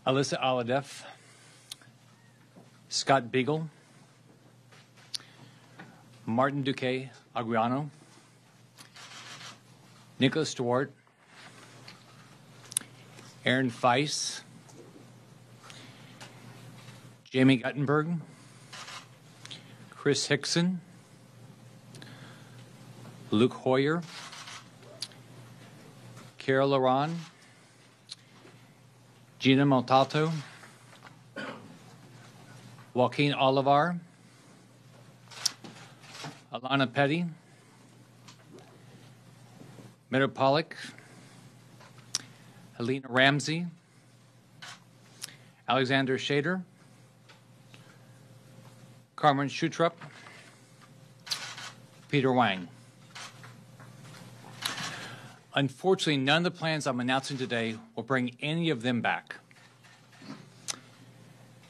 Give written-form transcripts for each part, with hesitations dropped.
Alyssa Aladef, Scott Beagle, Martin Duque Agriano, Nicholas Stewart, Aaron Feiss, Jamie Guttenberg, Chris Hickson, Luke Hoyer, Carol Laron, Gina Montalto, Joaquin Olivar, Alana Petty, Meadow Pollock, Helena Ramsey, Alexander Shader, Carmen Schutrup, Peter Wang. Unfortunately, none of the plans I'm announcing today will bring any of them back.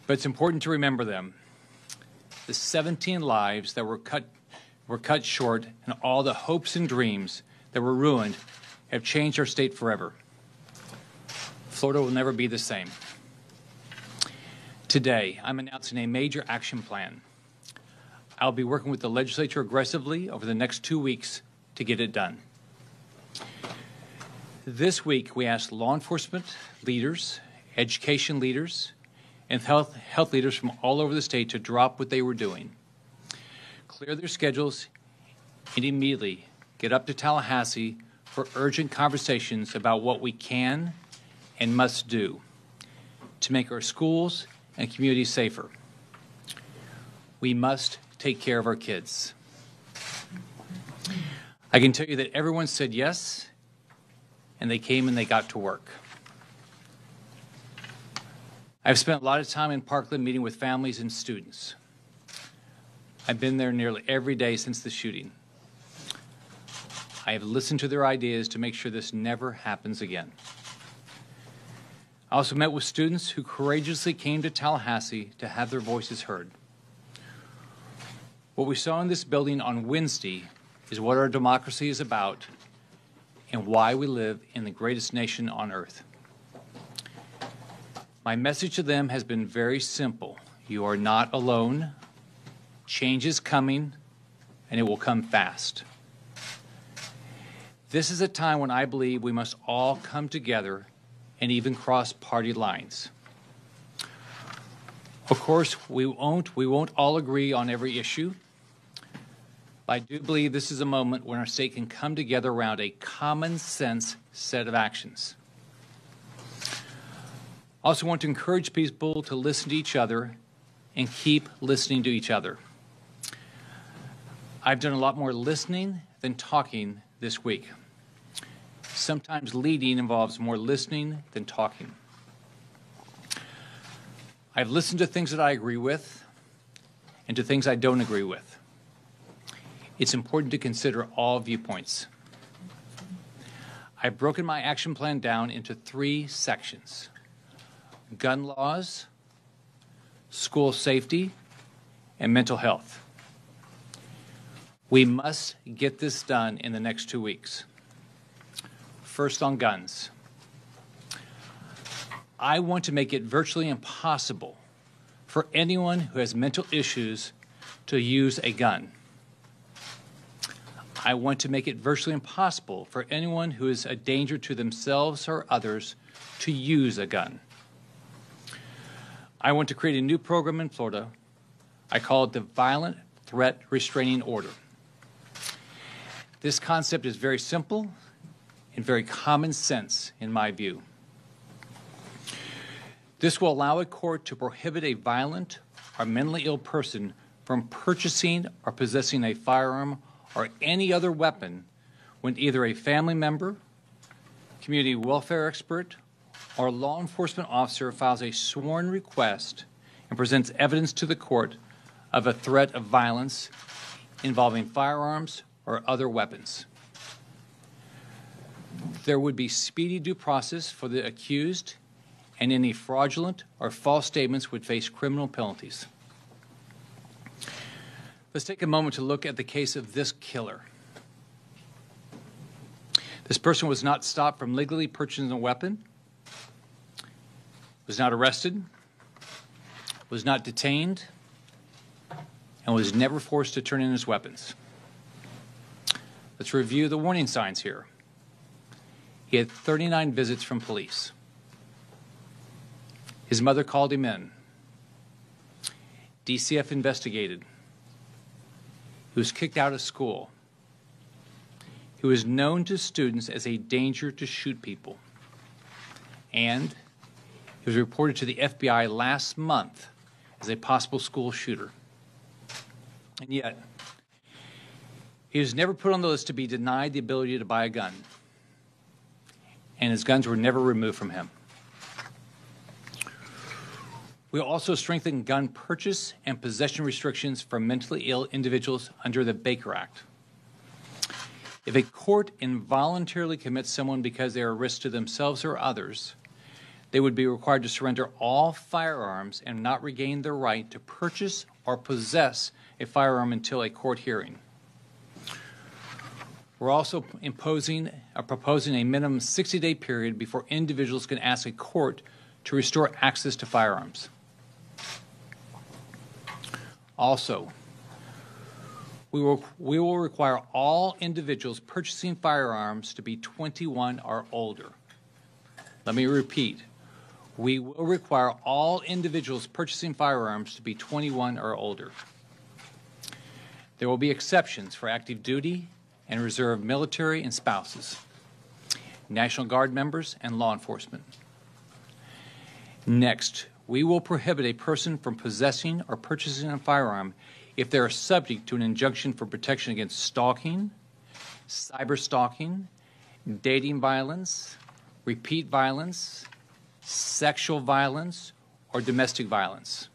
But it's important to remember them. The 17 lives that were cut short and all the hopes and dreams that were ruined have changed our state forever. Florida will never be the same. Today, I'm announcing a major action plan. I'll be working with the legislature aggressively over the next 2 weeks to get it done. This week, we asked law enforcement leaders, education leaders, and health leaders from all over the state to drop what they were doing, clear their schedules, and immediately get up to Tallahassee for urgent conversations about what we can and must do to make our schools and communities safer. We must take care of our kids. I can tell you that everyone said yes, and they came and they got to work. I've spent a lot of time in Parkland meeting with families and students. I've been there nearly every day since the shooting. I have listened to their ideas to make sure this never happens again. I also met with students who courageously came to Tallahassee to have their voices heard. What we saw in this building on Wednesday is what our democracy is about and why we live in the greatest nation on earth. My message to them has been very simple. You are not alone. Change is coming, and it will come fast. This is a time when I believe we must all come together and even cross party lines. Of course, we won't all agree on every issue. But I do believe this is a moment when our state can come together around a common sense set of actions. I also want to encourage people to listen to each other and keep listening to each other. I've done a lot more listening than talking this week. Sometimes leading involves more listening than talking. I've listened to things that I agree with and to things I don't agree with. It's important to consider all viewpoints. I've broken my action plan down into 3 sections: gun laws, school safety, and mental health. We must get this done in the next 2 weeks. First, on guns. I want to make it virtually impossible for anyone who has mental issues to use a gun. I want to make it virtually impossible for anyone who is a danger to themselves or others to use a gun. I want to create a new program in Florida. I call it the Violent Threat Restraining Order. This concept is very simple and very common sense in my view. This will allow a court to prohibit a violent or mentally ill person from purchasing or possessing a firearm or any other weapon when either a family member, community welfare expert, or law enforcement officer files a sworn request and presents evidence to the court of a threat of violence involving firearms or other weapons. There would be speedy due process for the accused, and any fraudulent or false statements would face criminal penalties. Let's take a moment to look at the case of this killer. This person was not stopped from legally purchasing a weapon, was not arrested, was not detained, and was never forced to turn in his weapons. Let's review the warning signs here. He had 39 visits from police. His mother called him in. DCF investigated. He was kicked out of school. He was known to students as a danger to shoot people. And he was reported to the FBI last month as a possible school shooter. And yet, he was never put on the list to be denied the ability to buy a gun. And his guns were never removed from him. We also strengthened gun purchase and possession restrictions for mentally ill individuals under the Baker Act. If a court involuntarily commits someone because they are a risk to themselves or others, they would be required to surrender all firearms and not regain their right to purchase or possess a firearm until a court hearing. We're also proposing a minimum 60-day period before individuals can ask a court to restore access to firearms. Also, we will require all individuals purchasing firearms to be 21 or older. Let me repeat. We will require all individuals purchasing firearms to be 21 or older. There will be exceptions for active duty and reserve military and spouses, National Guard members, and law enforcement. Next, we will prohibit a person from possessing or purchasing a firearm if they are subject to an injunction for protection against stalking, cyberstalking, dating violence, repeat violence, sexual violence, or domestic violence.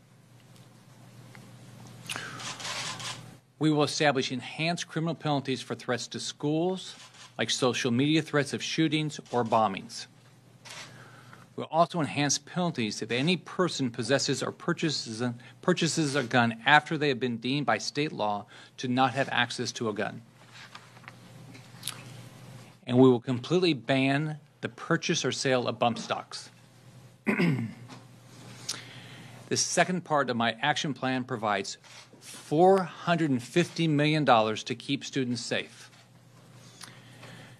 We will establish enhanced criminal penalties for threats to schools, like social media threats of shootings or bombings. We'll also enhance penalties if any person possesses or purchases a gun after they have been deemed by state law to not have access to a gun. And we will completely ban the purchase or sale of bump stocks. The second part of my action plan provides $450 million to keep students safe.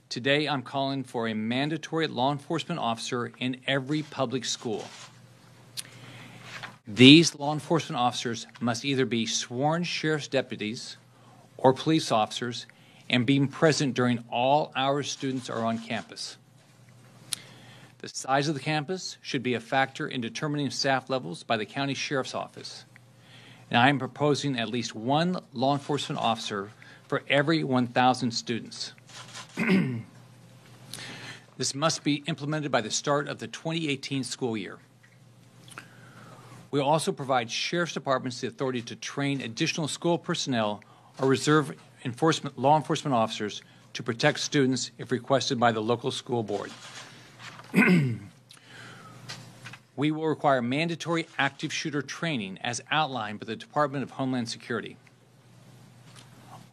Today, I'm calling for a mandatory law enforcement officer in every public school. These law enforcement officers must either be sworn sheriff's deputies or police officers and be present during all hours students are on campus. The size of the campus should be a factor in determining staff levels by the county sheriff's office. And I am proposing at least one law enforcement officer for every 1,000 students. This must be implemented by the start of the 2018 school year. We also provide sheriff's departments the authority to train additional school personnel or reserve law enforcement officers to protect students if requested by the local school board. We will require mandatory active shooter training as outlined by the Department of Homeland Security.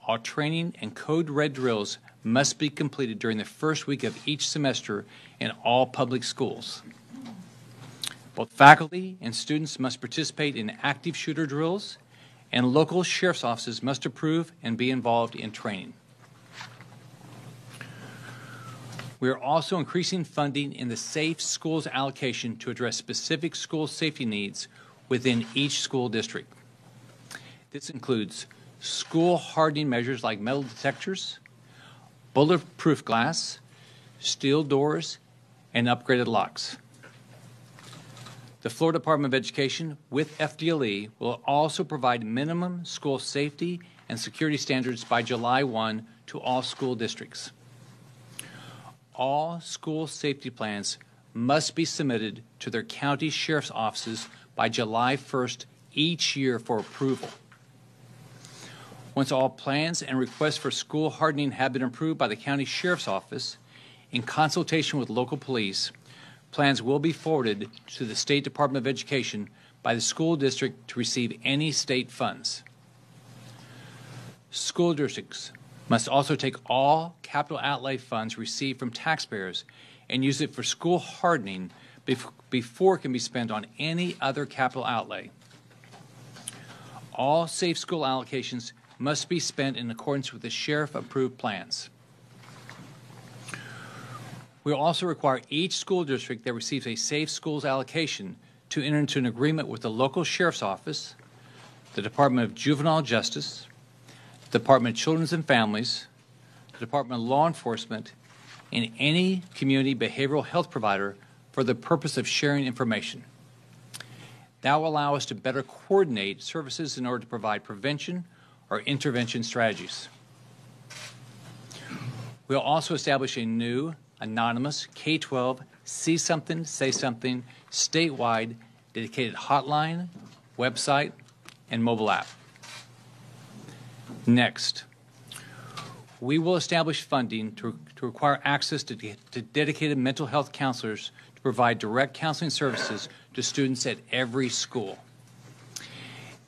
All training and code red drills must be completed during the first week of each semester in all public schools. Both faculty and students must participate in active shooter drills, and local sheriff's offices must approve and be involved in training. We are also increasing funding in the Safe Schools allocation to address specific school safety needs within each school district. This includes school hardening measures like metal detectors, bulletproof glass, steel doors, and upgraded locks. The Florida Department of Education, with FDLE, will also provide minimum school safety and security standards by July 1 to all school districts. All school safety plans must be submitted to their county sheriff's offices by July 1st each year for approval. Once all plans and requests for school hardening have been approved by the county sheriff's office, in consultation with local police, plans will be forwarded to the State Department of Education by the school district to receive any state funds. School districts must also take all capital outlay funds received from taxpayers and use it for school hardening before it can be spent on any other capital outlay. All safe school allocations must be spent in accordance with the sheriff-approved plans. We will also require each school district that receives a safe schools allocation to enter into an agreement with the local sheriff's office, the Department of Juvenile Justice, the Department of Children and Families, the Department of Law Enforcement, and any community behavioral health provider for the purpose of sharing information. That will allow us to better coordinate services in order to provide prevention or intervention strategies. We'll also establish a new anonymous K-12 See Something, Say Something statewide dedicated hotline, website, and mobile app. Next, we will establish funding to require access to dedicated mental health counselors to provide direct counseling services to students at every school.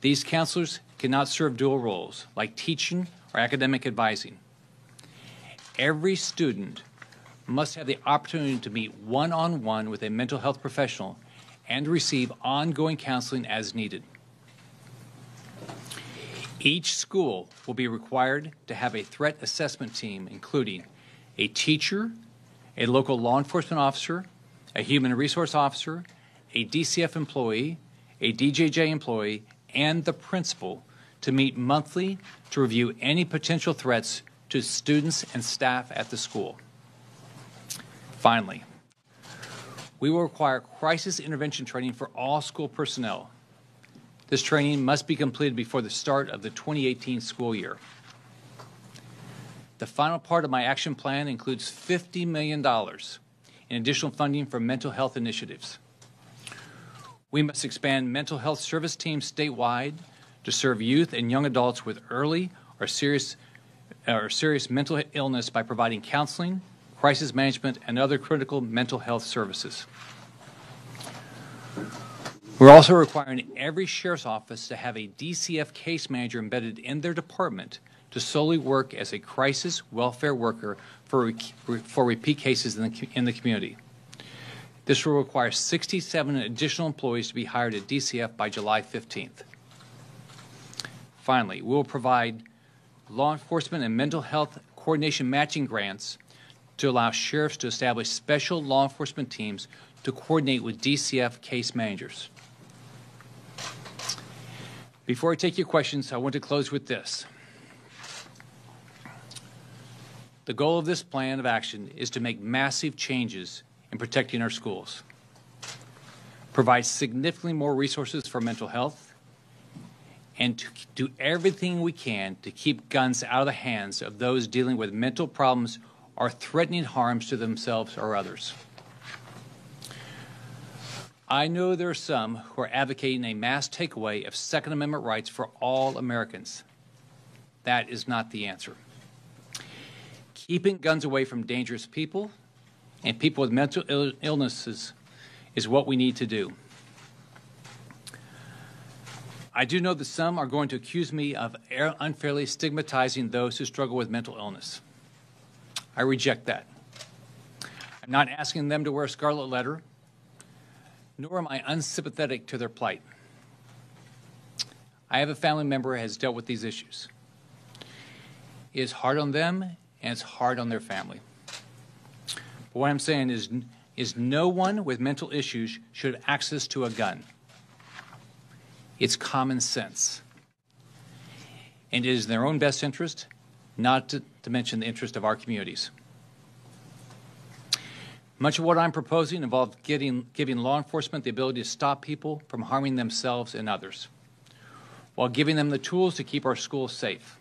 These counselors cannot serve dual roles like teaching or academic advising. Every student must have the opportunity to meet one-on-one with a mental health professional and receive ongoing counseling as needed. Each school will be required to have a threat assessment team, including a teacher, a local law enforcement officer, a human resource officer, a DCF employee, a DJJ employee, and the principal to meet monthly to review any potential threats to students and staff at the school. Finally, we will require crisis intervention training for all school personnel. This training must be completed before the start of the 2018 school year. The final part of my action plan includes $50 million in additional funding for mental health initiatives. We must expand mental health service teams statewide to serve youth and young adults with early or serious mental illness by providing counseling, crisis management, and other critical mental health services. We're also requiring every sheriff's office to have a DCF case manager embedded in their department to solely work as a crisis welfare worker for repeat cases in the community. This will require 67 additional employees to be hired at DCF by July 15th. Finally, we will provide law enforcement and mental health coordination matching grants to allow sheriffs to establish special law enforcement teams to coordinate with DCF case managers. Before I take your questions, I want to close with this. The goal of this plan of action is to make massive changes in protecting our schools, provide significantly more resources for mental health, and to do everything we can to keep guns out of the hands of those dealing with mental problems or threatening harms to themselves or others. I know there are some who are advocating a mass takeaway of Second Amendment rights for all Americans. That is not the answer. Keeping guns away from dangerous people and people with mental illnesses is what we need to do. I do know that some are going to accuse me of unfairly stigmatizing those who struggle with mental illness. I reject that. I'm not asking them to wear a scarlet letter, nor am I unsympathetic to their plight. I have a family member who has dealt with these issues. It is hard on them, and it's hard on their family. But what I'm saying is no one with mental issues should have access to a gun. It's common sense. And it is in their own best interest, not to mention the interest of our communities. Much of what I'm proposing involves giving law enforcement the ability to stop people from harming themselves and others, while giving them the tools to keep our schools safe.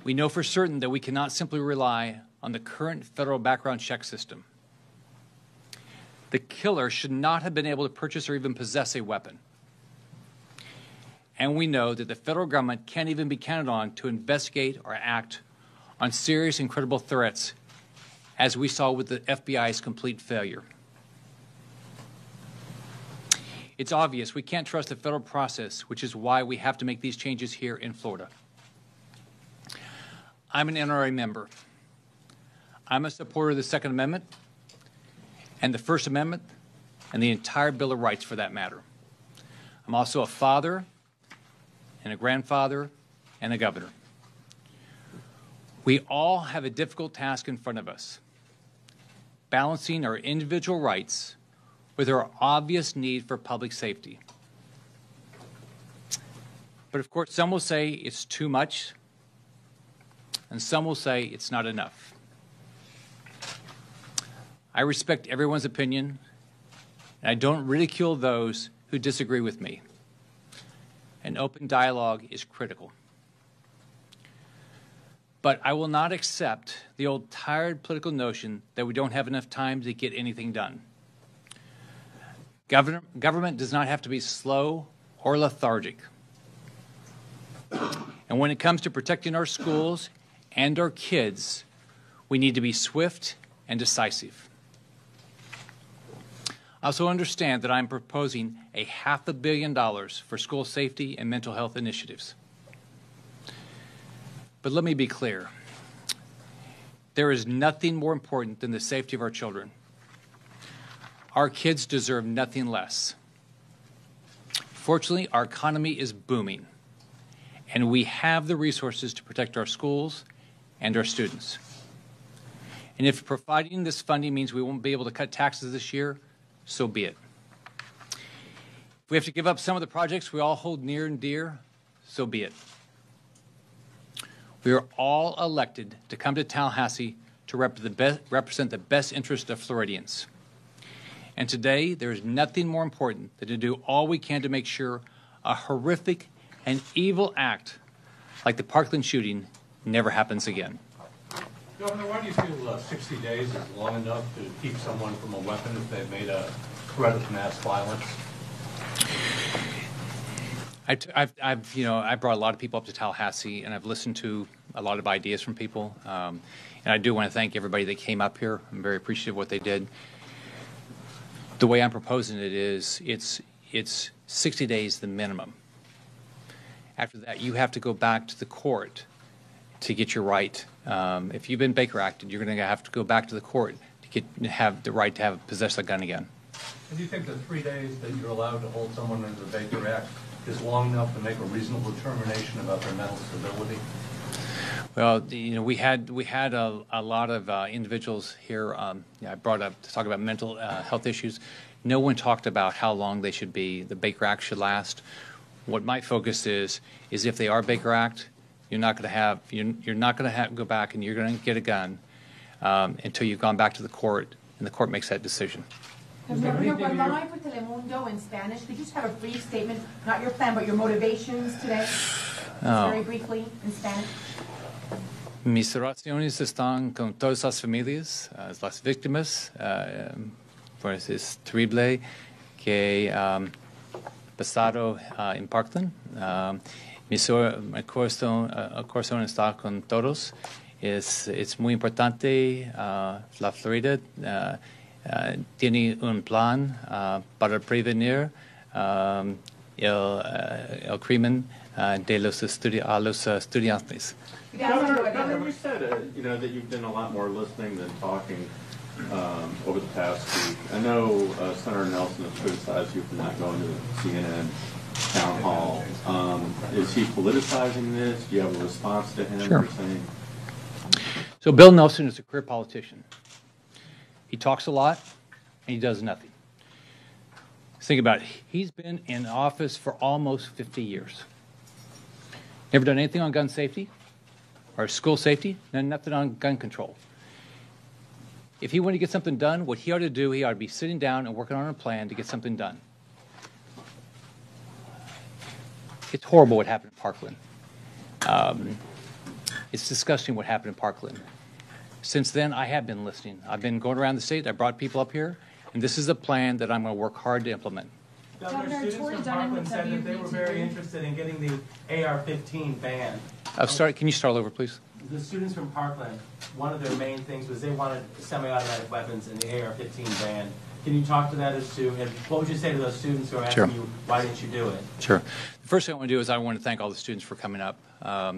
We know for certain that we cannot simply rely on the current federal background check system. The killer should not have been able to purchase or even possess a weapon. And we know that the federal government can't even be counted on to investigate or act on serious and credible threats, as we saw with the FBI's complete failure. It's obvious we can't trust the federal process, which is why we have to make these changes here in Florida. I'm an NRA member. I'm a supporter of the Second Amendment and the First Amendment and the entire Bill of Rights for that matter. I'm also a father and a grandfather and a governor. We all have a difficult task in front of us, balancing our individual rights with our obvious need for public safety. But of course, some will say it's too much, and some will say it's not enough. I respect everyone's opinion, and I don't ridicule those who disagree with me. An open dialogue is critical. But I will not accept the old tired political notion that we don't have enough time to get anything done. Government does not have to be slow or lethargic. And when it comes to protecting our schools and our kids, we need to be swift and decisive. I also understand that I'm proposing $500 million for school safety and mental health initiatives. But let me be clear. There is nothing more important than the safety of our children. Our kids deserve nothing less. Fortunately, our economy is booming, and we have the resources to protect our schools and our students. And if providing this funding means we won't be able to cut taxes this year, so be it. If we have to give up some of the projects we all hold near and dear, so be it. We are all elected to come to Tallahassee to represent the best interest of Floridians. And today, there is nothing more important than to do all we can to make sure a horrific and evil act like the Parkland shooting never happens again. Governor, why do you feel 60 days is long enough to keep someone from a weapon if they've made a threat of mass violence? I brought a lot of people up to Tallahassee, and I've listened to a lot of ideas from people. And I do want to thank everybody that came up here. I'm very appreciative of what they did. The way I'm proposing it is it's 60 days the minimum. After that, you have to go back to the court to get your right. If you've been Baker Acted, you're going to have to go back to the court to have the right to possess a gun again. And do you think the 3 days that you're allowed to hold someone under the Baker Act is long enough to make a reasonable determination about their mental stability? Well, we had a lot of individuals here. I brought up to talk about mental health issues. No one talked about how long they should be. The Baker Act should last. What my focus is if they are Baker Act, you're not going to go back and you're going to get a gun until you've gone back to the court and the court makes that decision. Governor, cuando hablo por Telemundo in Spanish, could you just have a brief statement, not your plan, but your motivations today? Very briefly in Spanish. Mis oraciones están con todas las familias, las víctimas. Pues es terrible que pasado en Parkland. Mi corazón está con todos. Es muy importante. La Florida tiene un plan para prevenir el crimen de los estudiantes. Governor, you said that you've done a lot more listening than talking over the past week. I know Senator Nelson has criticized you for not going to the CNN town hall. Is he politicizing this? Do you have a response to him? Sure. For saying? So Bill Nelson is a career politician. He talks a lot, and he does nothing. Think about it. He's been in office for almost 50 years. Never done anything on gun safety or school safety, and nothing on gun control. If he wanted to get something done, what he ought to do, he ought to be sitting down and working on a plan to get something done. It's horrible what happened in Parkland. It's disgusting what happened in Parkland. Since then, I have been listening. I've been going around the state. I brought people up here, and this is a plan that I'm going to work hard to implement. Governor, students from Parkland said that they were very interested in getting the AR-15 banned. Can you start over, please? The students from Parkland, one of their main things was they wanted semi-automatic weapons and the AR-15 banned. Can you talk to that as to, what would you say to those students who are asking you, why didn't you do it? Sure. The first thing I want to do is I want to thank all the students for coming up. I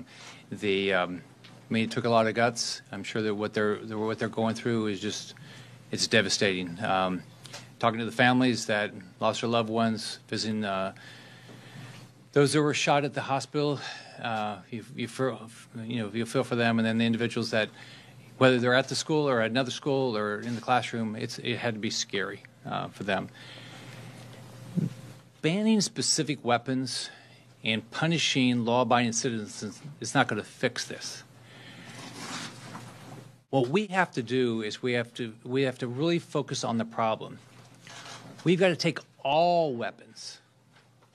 mean, it took a lot of guts. I'm sure that what they're going through is just, it's devastating. Talking to the families that lost their loved ones, visiting those that were shot at the hospital, you feel for them, and then the individuals that, whether they're at the school or at another school or in the classroom, it had to be scary for them. Banning specific weapons and punishing law-abiding citizens is not going to fix this. What we have to do is we have to really focus on the problem. We've got to take all weapons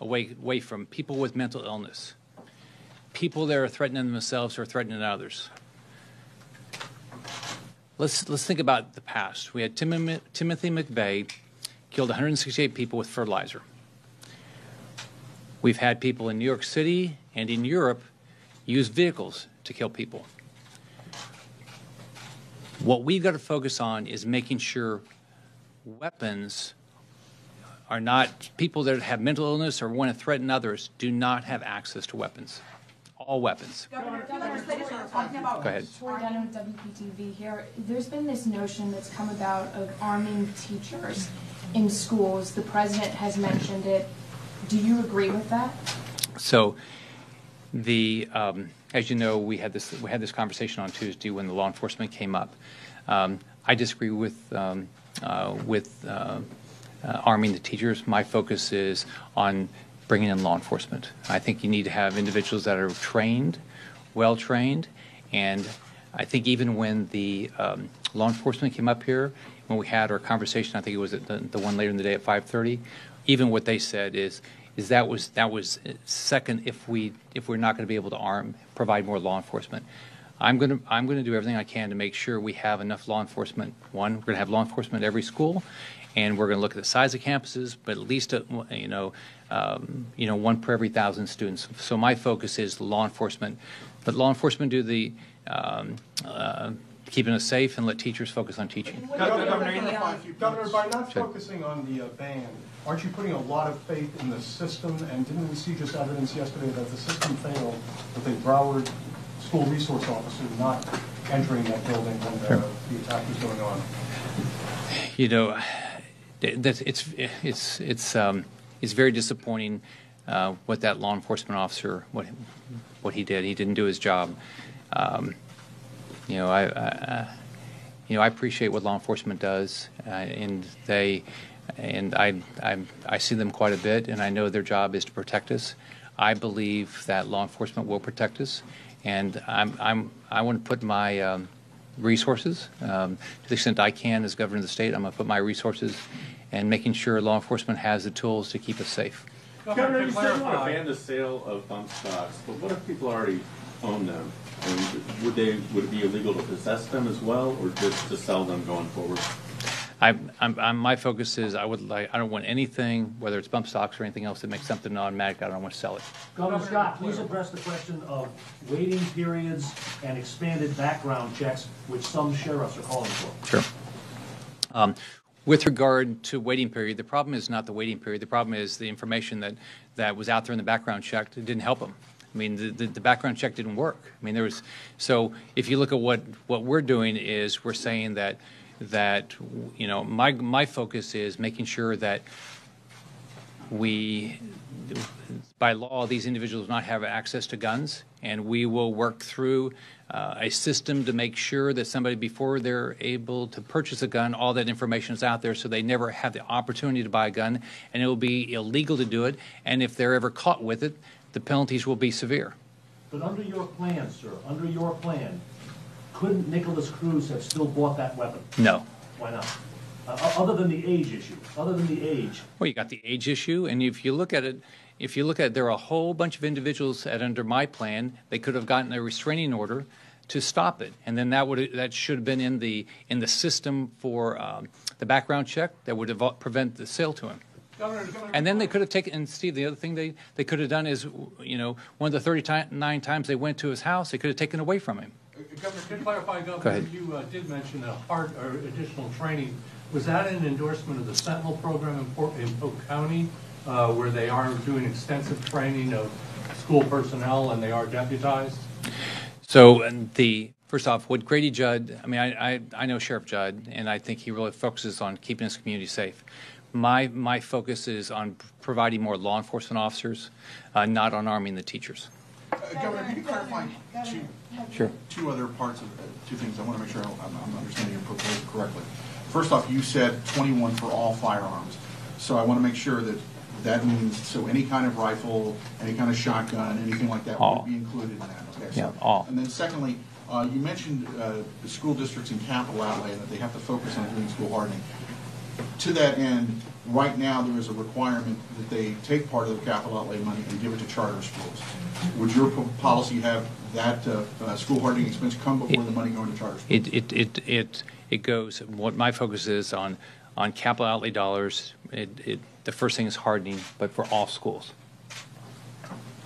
away from people with mental illness, people that are threatening themselves or threatening others. Let's think about the past. We had Timothy McVeigh killed 168 people with fertilizer. We've had people in New York City and in Europe use vehicles to kill people. What we've got to focus on is making sure weapons are not, people that have mental illness or want to threaten others do not have access to weapons. All weapons. Governor, legislators are talking about. Go ahead. Tori Dunn with WPTV here. There's been this notion that's come about of arming teachers in schools. The president has mentioned it. Do you agree with that? So, as you know, we had this conversation on Tuesday when the law enforcement came up. I disagree with arming the teachers. My focus is on bringing in law enforcement. I think you need to have individuals that are trained, well trained, and I think even when the law enforcement came up here, when we had our conversation, I think it was at the one later in the day at 5:30. Even what they said is that was second if we're not going to be able to provide more law enforcement. I'm going to do everything I can to make sure we have enough law enforcement. One, we're going to have law enforcement at every school, and we're going to look at the size of campuses, but at least one per every 1,000 students. So my focus is law enforcement, but law enforcement do the keeping us safe and let teachers focus on teaching. Governor, by not focusing on the ban, aren't you putting a lot of faith in the system? And didn't we see just evidence yesterday that the system failed with a Broward school resource officer not entering that building when the attack was going on? You know, it's very disappointing what that law enforcement officer what he did. He didn't do his job. I appreciate what law enforcement does, and I see them quite a bit, and I know their job is to protect us. I believe that law enforcement will protect us, and I want to put my resources to the extent I can as governor of the state. I'm going to put my resources and making sure law enforcement has the tools to keep us safe. Governor, you said ban the sale of bump stocks, but what if people already own them? And would it be illegal to possess them as well, or just to sell them going forward? My focus is I don't want anything, whether it's bump stocks or anything else that makes something automatic. I don't want to sell it. Governor Scott, please address the question of waiting periods and expanded background checks, which some sheriffs are calling for. Sure. With regard to waiting period, the problem is not the waiting period. The problem is the information that was out there in the background check. It didn't help them. I mean, the background check didn't work. I mean, so if you look at what we're doing is we're saying that my focus is making sure that by law, these individuals do not have access to guns, and we will work through a system to make sure that somebody, before they're able to purchase a gun, all that information is out there so they never have the opportunity to buy a gun, and it will be illegal to do it, and if they're ever caught with it, the penalties will be severe. But under your plan, sir, under your plan, couldn't Nicholas Cruz have still bought that weapon? No. Why not? Other than the age issue. Other than the age. Well, you got the age issue, and if you look at it, there are a whole bunch of individuals that under my plan, they could have gotten a restraining order to stop it, and then that should have been in the system for the background check that would have prevent the sale to him. And then they could have taken, and Steve, the other thing they could have done is, one of the 39 times they went to his house, they could have taken away from him. Governor, to clarify, Governor, you did mention additional training Was that an endorsement of the Sentinel program in Polk County, where they are doing extensive training of school personnel and they are deputized? So first off, what Grady Judd, I mean, I know Sheriff Judd, and I think he really focuses on keeping his community safe. My focus is on providing more law enforcement officers, not on arming the teachers. Governor, can you clarify two other parts of two things? I want to make sure I'm understanding your proposal correctly. First off, you said 21 for all firearms. So I want to make sure that means, so any kind of rifle, any kind of shotgun, anything like that would be included in that. Okay, so, yeah, all. And then secondly, you mentioned the school districts in capital outlay and that they have to focus on doing school hardening. To that end, right now there is a requirement that they take part of the capital outlay money and give it to charter schools. Would your policy have that school hardening expense come before the money going to charter schools? It goes. What my focus is on capital outlay dollars. The first thing is hardening, but for all schools.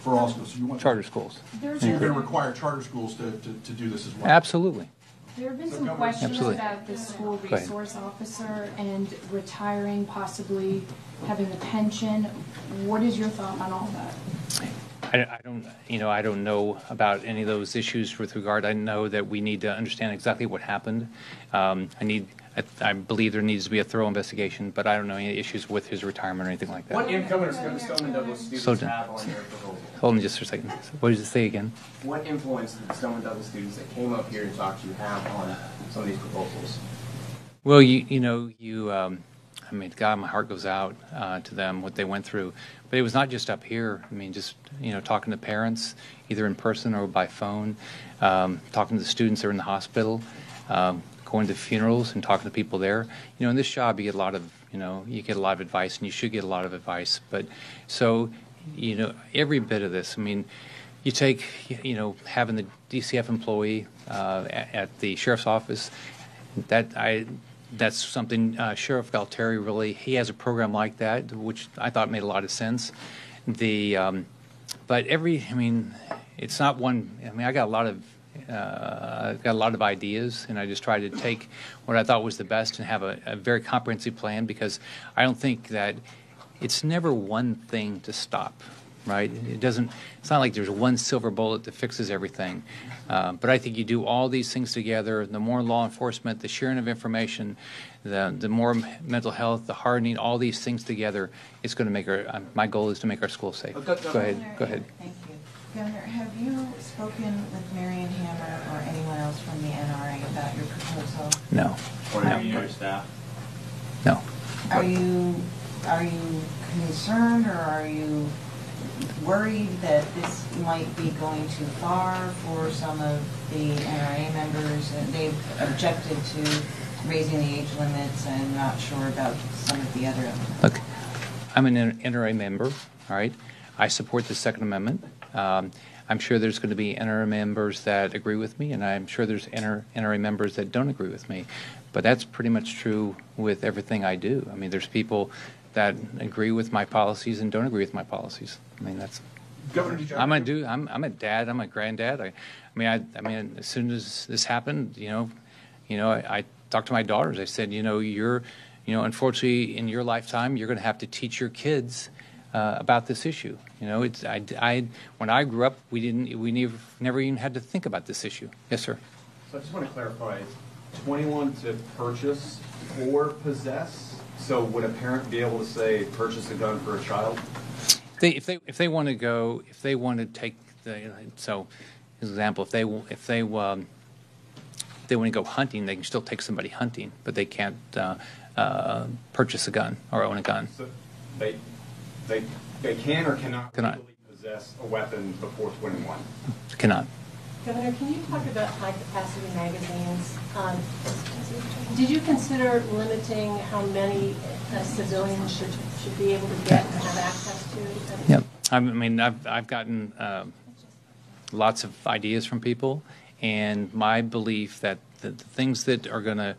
For all schools, so you want charter schools. So you're going to require charter schools to do this as well. Absolutely. There have been some questions about the school resource officer and retiring, possibly having a pension. What is your thought on all that? I don't know about any of those issues with regard. I know that we need to understand exactly what happened. I believe there needs to be a thorough investigation, but I don't know any issues with his retirement or anything like that. What influence do the Stoneman Douglas students have on your proposal? Hold on just for a second. What did you say again? What influence did the Stoneman Douglas students that came up here to talk to you have on some of these proposals? Well, I mean, God, my heart goes out to them, what they went through. But it was not just up here. I mean, just, talking to parents, either in person or by phone, talking to the students that are in the hospital, going to funerals and talking to people there. In this job, you get a lot of, advice, and you should get a lot of advice. But so, every bit of this, I mean, you take, having the DCF employee at the sheriff's office, that's something Sheriff Galtieri really, he has a program like that, which I thought made a lot of sense. But it's not one, I got a lot of ideas, and I just tried to take what I thought was the best and have a very comprehensive plan, because I don't think that it's never one thing to stop. Right? It's not like there's one silver bullet that fixes everything. But I think you do all these things together, the more law enforcement, the sharing of information, the more mental health, the hardening, all these things together, it's going to make my goal is to make our schools safe. Go ahead. Thank you. Governor, have you spoken with Marion Hammer or anyone else from the NRA about your proposal? No. Or any of your staff? No. Are you concerned, or are you worried that this might be going too far for some of the NRA members? And they've objected to raising the age limits and not sure about some of the other elements. Look, I'm an NRA member, all right? I support the Second Amendment. I'm sure there's going to be NRA members that agree with me, and I'm sure there's NRA members that don't agree with me. But that's pretty much true with everything I do. I mean, there's people that agree with my policies and don't agree with my policies. I mean, that's. Governor, I'm a dad. I'm a granddad. I mean, as soon as this happened, I talked to my daughters. I said, you're, unfortunately, in your lifetime, you're going to have to teach your kids about this issue. When I grew up, we never even had to think about this issue. Yes, sir. So I just want to clarify: 21 to purchase or possess. So would a parent be able to say, purchase a gun for a child? If they want to take so, as an example, if they want to go hunting, they can still take somebody hunting, but they can't purchase a gun or own a gun. So they can or cannot legally possess a weapon before 21? Cannot. Governor, can you talk about high-capacity magazines? Did you consider limiting how many civilians should be able to get and have access to? Yep. I mean, I've gotten lots of ideas from people, and my belief that the things that are going to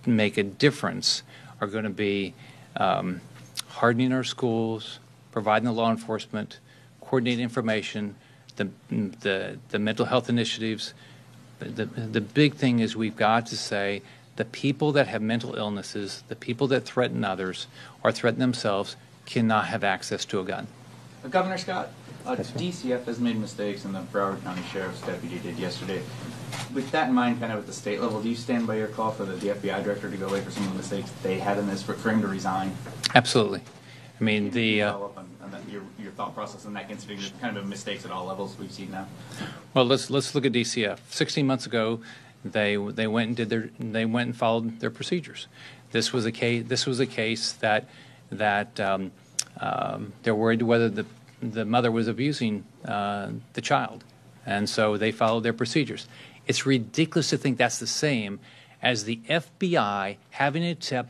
make a difference are going to be hardening our schools, providing the law enforcement, coordinating information, the mental health initiatives. The big thing is we've got to say The people that have mental illnesses, the people that threaten others or threaten themselves cannot have access to a gun. Governor Scott, DCF has made mistakes, and the Broward County Sheriff's deputy did yesterday. With that in mind, kind of at the state level, do you stand by your call for the FBI director to go away for some of the mistakes they had in this, for him to resign? Absolutely. I mean, Follow up on that, your thought process on that, considering the kind of mistakes at all levels we've seen now. well, let's look at DCF. 16 months ago, they went and followed their procedures. This was a case that they're worried whether the mother was abusing the child, and so they followed their procedures. It's ridiculous to think that's the same as the FBI having a tip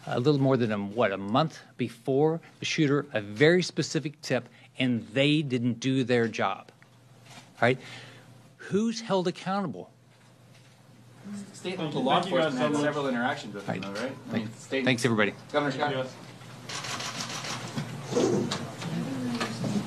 a little more than a month before the shooter, a very specific tip, and they didn't do their job. Right? Who's held accountable? State level law enforcement had several interactions with them, though, right? Thanks, everybody. Governor Scott. Yes.